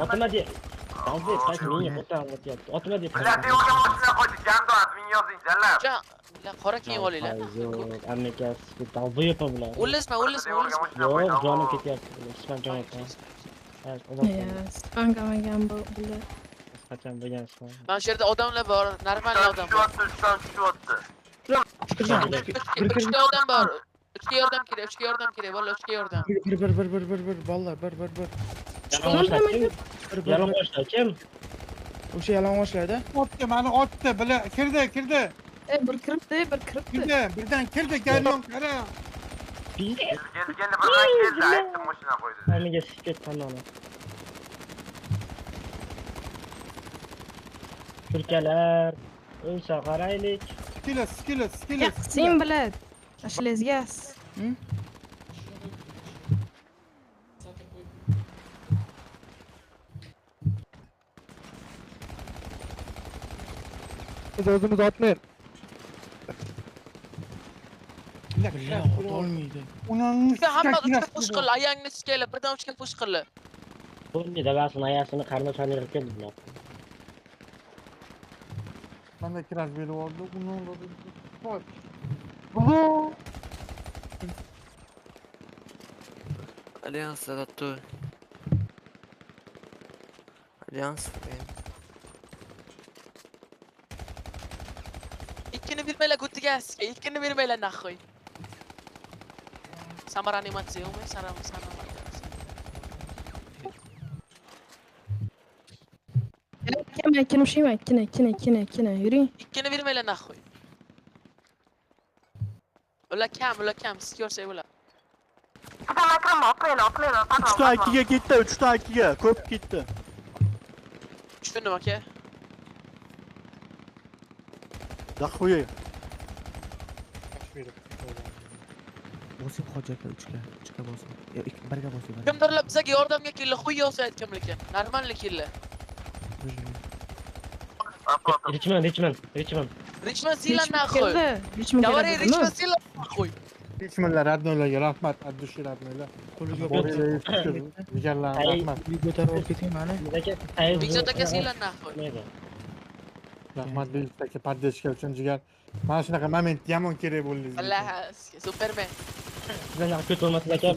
Otma de. Hozir qayt menga o'tan o'tyapti. Otma de. Ular devorga mashina qo'ydi. Jando admin yozing, jallar. Qora kiyim olinglar. Yo'q, amnikasi dalboyo'pa bular. O'lsma. Yo'q, jonim ketyapti. Ispan jonatam. Spangamagan bular. Qachon bo'lgan ispan. Mana shu yerda odamlar bor, normal odam bor. Tushibdi. Uchta odam bor. Uchga yordam kerak, bolalar, uchga yordam. Bir bolalar, bir. Yalang'ochlar kim? O'sha yalang'ochlarda. Otdi, mani otdi. Bila kirdi. Bir kiribdi. Birdan kirdi, galon qara. Gezganda birdan keldi, aytdim mashina qo'ydi. Hamiga sikket tanoni. Turkalar, o'ysa qaraylik. Skillet. Sen bilad. Ashlaysiz. O'zimiz otmayın. Billah, olmaydi. Uchta hamma uchga push qil, ayangni sikaylar, birdan uchga push qil. Bunni davasini ayasini qarnashani yirtgan bular. Qanday kirash berib oldi? Альянс это то. Альянс. Ikkini bermaylar gutiga, ikkini bermaylar naxoy. Samar animatsiya yo'qmi? Samar. Ikkini yuring. Ikkini bermaylar naxoy. Ular kam, siz ko'rsangiz ular. Otlaylar. 3'ten 2'ye gitti, 3'ten 2'ye. Köp gitti. Tushundim aka. Daxuye. Bosim hojaka 3ga bosim. Yo, 1ga bosim. Kimdirlar bizga yordamga keldi, xuyosa aytganlar. Normallik keldi. Richmond Zealand naxoy. Давай Richmond Zealand naxoy. Bismillah, radnolarga rahmat, addushi radnolar. Qo'liga Jigarlar, rahmat. ko'tarib olib keting mani. Bekzod aka Zealand naxoy. Rahmat Bekzod poddержка uchun jigar. Mana shunaqa moment yomon kerak bo'ldi. Alloh, Superman. Sizlarga ko'p bo'lmasin aka.